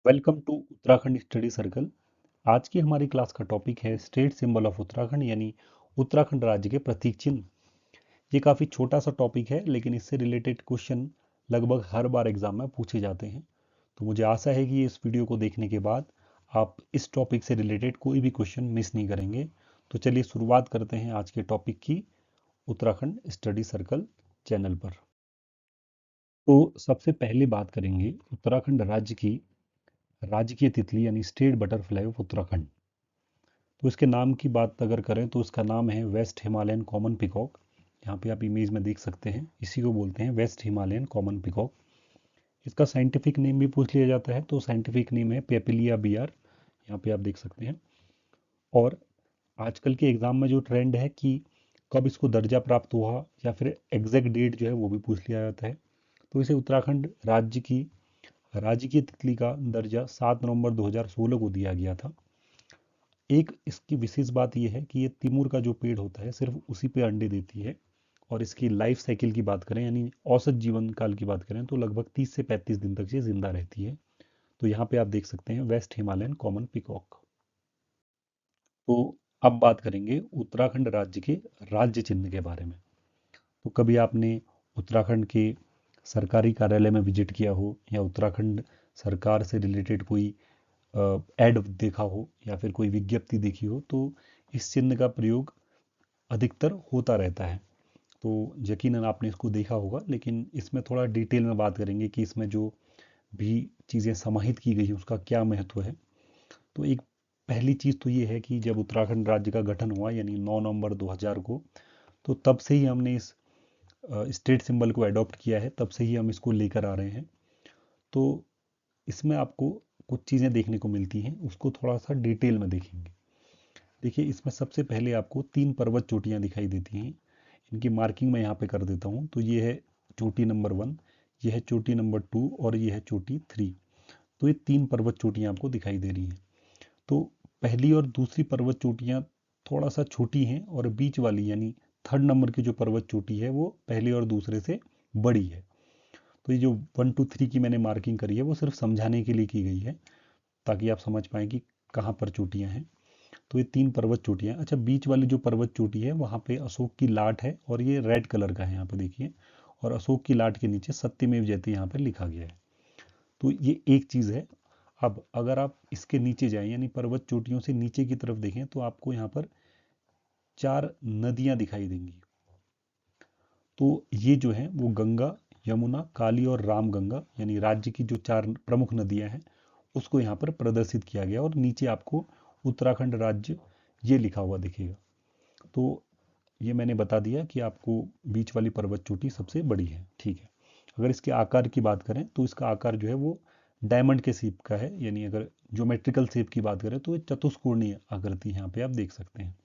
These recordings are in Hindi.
Welcome to Uttarakhand study circle. आज की हमारी क्लास का टॉपिक है स्टेट सिंबल ऑफ उत्तराखंड यानी उत्तराखंड राज्य के प्रतीक चिन्ह। ये काफ़ी छोटा सा टॉपिक है लेकिन इससे रिलेटेड क्वेश्चन लगभग हर बार एग्जाम में पूछे जाते हैं। तो मुझे आशा है कि इस वीडियो को देखने के बाद आप इस टॉपिक से रिलेटेड कोई भी क्वेश्चन मिस नहीं करेंगे। तो चलिए शुरुआत करते हैं आज के टॉपिक की उत्तराखंड स्टडी सर्कल चैनल पर। तो सबसे पहले बात करेंगे उत्तराखंड राज्य की राजकीय तितली यानी स्टेट बटरफ्लाई ऑफ उत्तराखंड। तो इसके नाम की बात अगर करें तो इसका नाम है वेस्ट हिमालयन कॉमन पिकॉक। यहाँ पे आप इमेज में देख सकते हैं, इसी को बोलते हैं वेस्ट हिमालयन कॉमन पिकॉक। इसका साइंटिफिक नेम भी पूछ लिया जाता है, तो साइंटिफिक नेम है पेपिलिया बियार। यहाँ पे आप देख सकते हैं। और आजकल के एग्जाम में जो ट्रेंड है कि कब इसको दर्जा प्राप्त हुआ या फिर एग्जैक्ट डेट जो है वो भी पूछ लिया जाता है। तो इसे उत्तराखंड राज्य की राजकीय तितली का दर्जा 7 नवंबर 2016 को दिया गया था। एक इसकी विशेष बात यह है कि ये तिमूर का जो पेड़ होता है सिर्फ उसी पे अंडे देती है। और इसकी लाइफ साइकिल की बात करें यानी औसत जीवन काल की बात करें तो लगभग 30 से 35 दिन तक ये जिंदा रहती है। तो यहाँ पे आप देख सकते हैं वेस्ट हिमालयन कॉमन पिकॉक। तो अब बात करेंगे उत्तराखंड राज्य के राज्य चिन्ह के बारे में। तो कभी आपने उत्तराखंड के सरकारी कार्यालय में विजिट किया हो या उत्तराखंड सरकार से रिलेटेड कोई एड देखा हो या फिर कोई विज्ञप्ति देखी हो, तो इस चिन्ह का प्रयोग अधिकतर होता रहता है। तो यकीनन आपने इसको देखा होगा, लेकिन इसमें थोड़ा डिटेल में बात करेंगे कि इसमें जो भी चीज़ें समाहित की गई हैं उसका क्या महत्व है। तो एक पहली चीज़ तो ये है कि जब उत्तराखंड राज्य का गठन हुआ यानी 9 नवंबर 2000 को, तो तब से ही हमने इस स्टेट सिंबल को अडॉप्ट किया है, तब से ही हम इसको लेकर आ रहे हैं। तो इसमें आपको कुछ चीज़ें देखने को मिलती हैं, उसको थोड़ा सा डिटेल में देखेंगे। देखिए, इसमें सबसे पहले आपको 3 पर्वत चोटियाँ दिखाई देती हैं। इनकी मार्किंग मैं यहाँ पे कर देता हूँ। तो ये है चोटी नंबर 1, ये है चोटी नंबर 2 और ये है चोटी 3। तो ये 3 पर्वत चोटियाँ आपको दिखाई दे रही हैं। तो पहली और दूसरी पर्वत चोटियाँ थोड़ा सा छोटी हैं और बीच वाली यानी थर्ड नंबर की जो पर्वत चोटी है वो पहले और दूसरे से बड़ी है। तो ये जो 1 2 3 की मैंने मार्किंग करी है वो सिर्फ समझाने के लिए की गई है, ताकि आप समझ पाएँ कि कहाँ पर चोटियाँ हैं। तो ये 3 पर्वत चोटियाँ। अच्छा, बीच वाली जो पर्वत चोटी है वहाँ पे अशोक की लाट है और ये रेड कलर का है, यहाँ पे देखिए। और अशोक की लाट के नीचे सत्यमेव जयते यहाँ पे लिखा गया है। तो ये एक चीज़ है। अब अगर आप इसके नीचे जाएं यानी पर्वत चोटियों से नीचे की तरफ देखें तो आपको यहाँ पर 4 नदियाँ दिखाई देंगी। तो ये जो हैं वो गंगा, यमुना, काली और रामगंगा यानी राज्य की जो 4 प्रमुख नदियाँ हैं उसको यहाँ पर प्रदर्शित किया गया। और नीचे आपको उत्तराखंड राज्य ये लिखा हुआ दिखेगा। तो ये मैंने बता दिया कि आपको बीच वाली पर्वत चोटी सबसे बड़ी है, ठीक है। अगर इसके आकार की बात करें तो इसका आकार जो है वो डायमंड के शेप का है, यानी अगर ज्योमेट्रिकल शेप की बात करें तो ये चतुष्कोणीय आकृति यहाँ पे आप देख सकते हैं।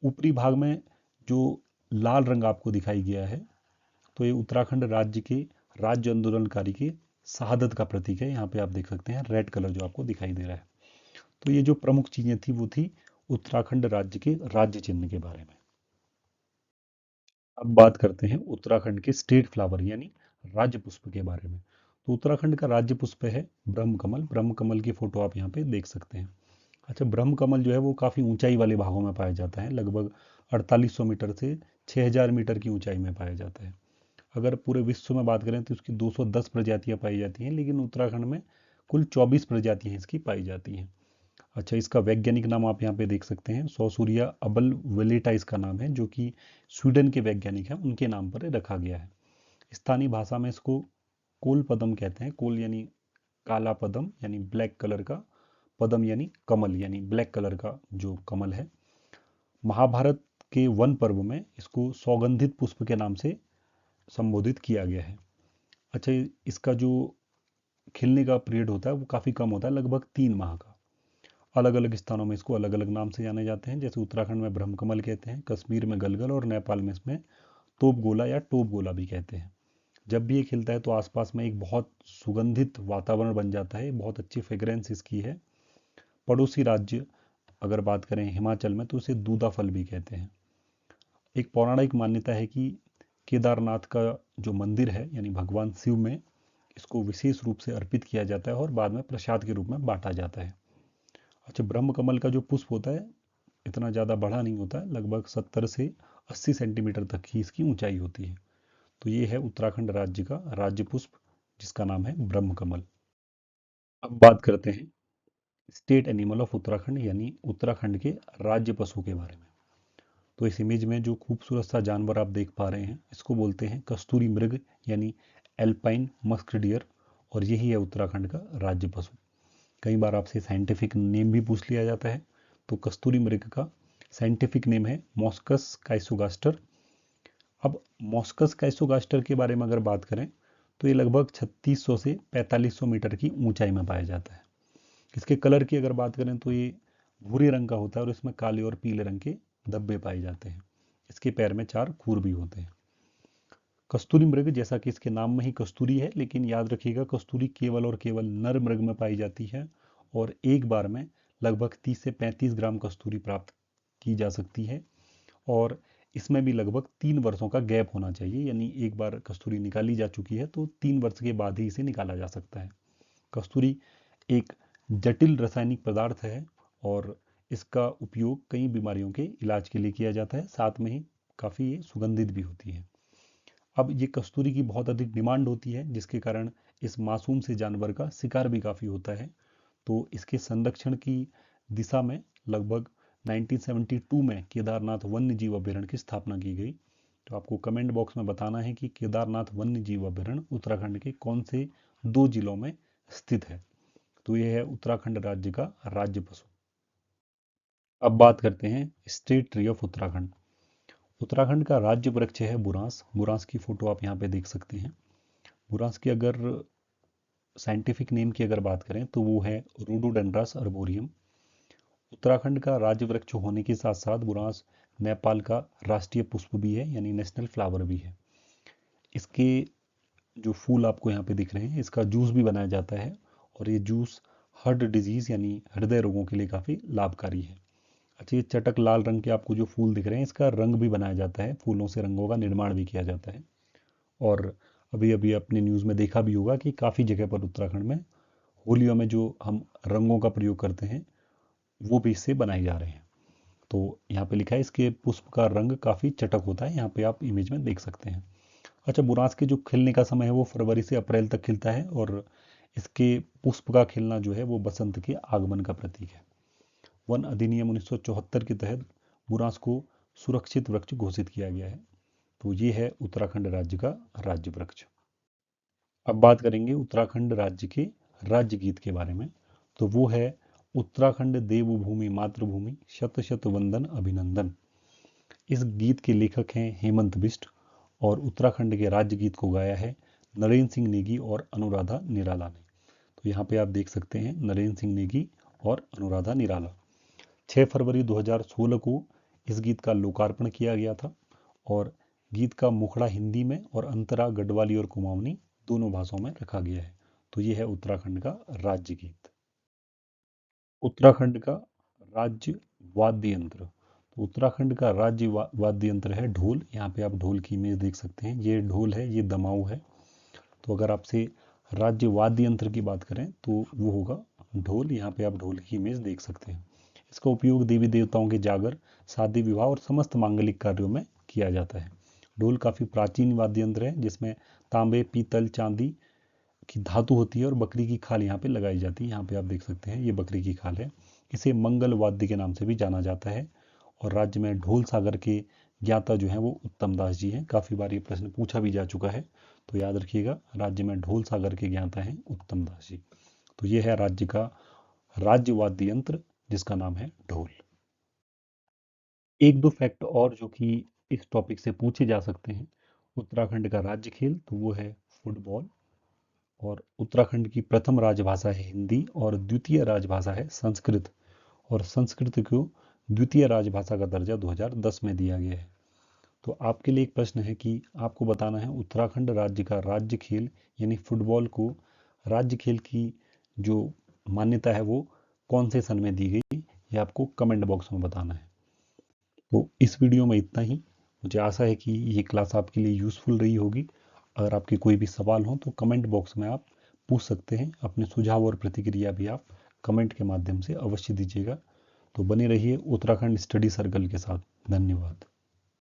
ऊपरी भाग में जो लाल रंग आपको दिखाई गया है, तो ये उत्तराखंड राज्य के राज्य आंदोलनकारी के शहादत का प्रतीक है। यहाँ पे आप देख सकते हैं रेड कलर जो आपको दिखाई दे रहा है। तो ये जो प्रमुख चीजें थी वो थी उत्तराखंड राज्य के राज्य चिन्ह के बारे में। अब बात करते हैं उत्तराखंड के स्टेट फ्लावर यानी राज्य पुष्प के बारे में। तो उत्तराखंड का राज्य पुष्प है ब्रह्म कमल। ब्रह्म कमल की फोटो आप यहाँ पे देख सकते हैं। अच्छा, ब्रह्म कमल जो है वो काफ़ी ऊंचाई वाले भागों में पाया जाता है, लगभग 4800 मीटर से 6000 मीटर की ऊंचाई में पाया जाता है। अगर पूरे विश्व में बात करें तो इसकी 210 प्रजातियां पाई जाती हैं, लेकिन उत्तराखंड में कुल 24 प्रजातियां इसकी पाई जाती हैं। अच्छा, इसका वैज्ञानिक नाम आप यहाँ पे देख सकते हैं, सौसूरिया अबल वेलेटा इसका नाम है, जो कि स्वीडन के वैज्ञानिक हैं, उनके नाम पर रखा गया है। स्थानीय भाषा में इसको कोल पदम कहते हैं। कोल यानी काला पदम यानी ब्लैक कलर का, पदम यानी कमल यानी ब्लैक कलर का जो कमल है। महाभारत के वन पर्व में इसको सौगंधित पुष्प के नाम से संबोधित किया गया है। अच्छा, इसका जो खिलने का पीरियड होता है वो काफ़ी कम होता है, लगभग 3 माह का। अलग अलग स्थानों में इसको अलग अलग नाम से जाने जाते हैं, जैसे उत्तराखंड में ब्रह्मकमल कहते हैं, कश्मीर में गलगल और नेपाल में इसमें तोप गोला या टोप गोला भी कहते हैं। जब भी ये खिलता है तो आसपास में एक बहुत सुगंधित वातावरण बन जाता है, बहुत अच्छी फ्रेग्रेंस इसकी है। पड़ोसी राज्य अगर बात करें हिमाचल में तो उसे दूधा फल भी कहते हैं। एक पौराणिक मान्यता है कि केदारनाथ का जो मंदिर है यानी भगवान शिव में इसको विशेष रूप से अर्पित किया जाता है और बाद में प्रसाद के रूप में बांटा जाता है। अच्छा, ब्रह्म कमल का जो पुष्प होता है इतना ज़्यादा बड़ा नहीं होता है, लगभग 70 से 80 सेंटीमीटर तक ही इसकी ऊंचाई होती है। तो ये है उत्तराखंड राज्य का राज्य पुष्प, जिसका नाम है ब्रह्म कमल। अब बात करते हैं स्टेट एनिमल ऑफ उत्तराखंड यानी उत्तराखंड के राज्य पशु के बारे में। तो इस इमेज में जो खूबसूरत सा जानवर आप देख पा रहे हैं, इसको बोलते हैं कस्तूरी मृग यानी एल्पाइन मस्क डियर, और यही है उत्तराखंड का राज्य पशु। कई बार आपसे साइंटिफिक नेम भी पूछ लिया जाता है। तो कस्तूरी मृग का साइंटिफिक नेम है मॉस्कस काइसोगास्टर। अब मॉस्कस काइसोगास्टर के बारे में अगर बात करें तो ये लगभग 3600 से 4500 मीटर की ऊंचाई में पाया जाता है। इसके कलर की अगर बात करें तो ये भूरे रंग का होता है और इसमें काले और पीले रंग के धब्बे पाए जाते हैं। इसके पैर में 4 खुर भी होते हैं। कस्तूरी मृग जैसा कि इसके नाम में ही कस्तूरी है, लेकिन याद रखिएगा कस्तूरी केवल और केवल नर मृग में पाई जाती है और एक बार में लगभग 30 से 35 ग्राम कस्तूरी प्राप्त की जा सकती है। और इसमें भी लगभग 3 वर्षों का गैप होना चाहिए, यानी एक बार कस्तूरी निकाली जा चुकी है तो 3 वर्ष के बाद ही इसे निकाला जा सकता है। कस्तूरी एक जटिल रासायनिक पदार्थ है और इसका उपयोग कई बीमारियों के इलाज के लिए किया जाता है, साथ में ही काफ़ी ये सुगंधित भी होती है। अब ये कस्तूरी की बहुत अधिक डिमांड होती है, जिसके कारण इस मासूम से जानवर का शिकार भी काफ़ी होता है। तो इसके संरक्षण की दिशा में लगभग 1972 में केदारनाथ वन्य जीव अभ्यारण्य की स्थापना की गई। तो आपको कमेंट बॉक्स में बताना है कि केदारनाथ वन्य जीव अभ्यारण्य उत्तराखंड के कौन से 2 जिलों में स्थित है। तो यह है उत्तराखंड राज्य का राज्य पशु। अब बात करते हैं state tree of Uttarakhand. Uttarakhand का राज्य वृक्ष है बुरांस। बुरांस की फोटो आप यहाँ पे देख सकते हैं। बुरांस की अगर साइंटिफिक नेम की अगर बात करें तो वो है रोडोडेंड्रस अर्बोरियम। उत्तराखंड का राज्य वृक्ष होने के साथ साथ बुरांस नेपाल का राष्ट्रीय पुष्प भी है, यानी नेशनल फ्लावर भी है। इसके जो फूल आपको यहाँ पे दिख रहे हैं, इसका जूस भी बनाया जाता है और ये जूस हार्ट डिजीज यानी हृदय रोगों के लिए काफ़ी लाभकारी है। अच्छा, ये चटक लाल रंग के आपको जो फूल दिख रहे हैं, इसका रंग भी बनाया जाता है, फूलों से रंगों का निर्माण भी किया जाता है। और अभी अभी अपने न्यूज़ में देखा भी होगा कि काफ़ी जगह पर उत्तराखंड में होलियों में जो हम रंगों का प्रयोग करते हैं वो भी इससे बनाए जा रहे हैं। तो यहाँ पे लिखा है इसके पुष्प का रंग काफ़ी चटक होता है, यहाँ पे आप इमेज में देख सकते हैं। अच्छा, बुरांस के जो खिलने का समय है वो फरवरी से अप्रैल तक खिलता है और इसके पुष्प का खिलना जो है वो बसंत के आगमन का प्रतीक है। वन अधिनियम 1974 के तहत बुरांस को सुरक्षित वृक्ष घोषित किया गया है। तो ये है उत्तराखंड राज्य का राज्य वृक्ष। अब बात करेंगे उत्तराखंड राज्य के राज्य गीत के बारे में। तो वो है उत्तराखंड देवभूमि मातृभूमि शत शत वंदन अभिनंदन। इस गीत के लेखक हैं हेमंत बिष्ट और उत्तराखंड के राज्य गीत को गाया है नरेंद्र सिंह नेगी और अनुराधा निराला ने। तो यहाँ पे आप देख सकते हैं नरेंद्र सिंह नेगी और अनुराधा निराला। 6 फरवरी 2016 को इस गीत का लोकार्पण किया गया था और गीत का मुखड़ा हिंदी में और अंतरा गढ़वाली और कुमाऊनी दोनों भाषाओं में रखा गया है। तो ये है उत्तराखंड का राज्य गीत। उत्तराखंड का राज्य वाद्य यंत्र। तो उत्तराखंड का राज्य वाद्य यंत्र है ढोल। यहाँ पे आप ढोल की इमेज देख सकते हैं, ये ढोल है, ये दमाऊ है। तो अगर आपसे राज्य वाद्य यंत्र की बात करें तो वो होगा ढोल। यहाँ पे आप ढोल की इमेज देख सकते हैं। इसका उपयोग देवी देवताओं के जागर, शादी विवाह और समस्त मांगलिक कार्यों में किया जाता है। ढोल काफ़ी प्राचीन वाद्य यंत्र है जिसमें तांबे, पीतल, चांदी की धातु होती है और बकरी की खाल यहाँ पे लगाई जाती है। यहाँ पे आप देख सकते हैं ये बकरी की खाल है। इसे मंगल वाद्य के नाम से भी जाना जाता है और राज्य में ढोल सागर के ज्ञाता जो हैं वो उत्तम दास जी हैं। काफ़ी बार ये प्रश्न पूछा भी जा चुका है, तो याद रखिएगा राज्य में ढोल सागर के ज्ञाता हैं उत्तम दास जी। तो ये है राज्य का राज्य वाद्य यंत्र जिसका नाम है ढोल। एक दो फैक्ट और जो कि इस टॉपिक से पूछे जा सकते हैं। उत्तराखंड का राज्य खेल तो वो है फुटबॉल और उत्तराखंड की प्रथम राजभाषा है हिंदी और द्वितीय राजभाषा है संस्कृत और संस्कृत को द्वितीय राजभाषा का दर्जा 2010 में दिया गया है। तो आपके लिए एक प्रश्न है कि आपको बताना है उत्तराखंड राज्य का राज्य खेल यानी फुटबॉल को राज्य खेल की जो मान्यता है वो कौन से सन में दी गई, ये आपको कमेंट बॉक्स में बताना है। तो इस वीडियो में इतना ही। मुझे आशा है कि ये क्लास आपके लिए यूज़फुल रही होगी। अगर आपके कोई भी सवाल हो तो कमेंट बॉक्स में आप पूछ सकते हैं। अपने सुझाव और प्रतिक्रिया भी आप कमेंट के माध्यम से अवश्य दीजिएगा। तो बने रहिए उत्तराखंड स्टडी सर्कल के साथ। धन्यवाद।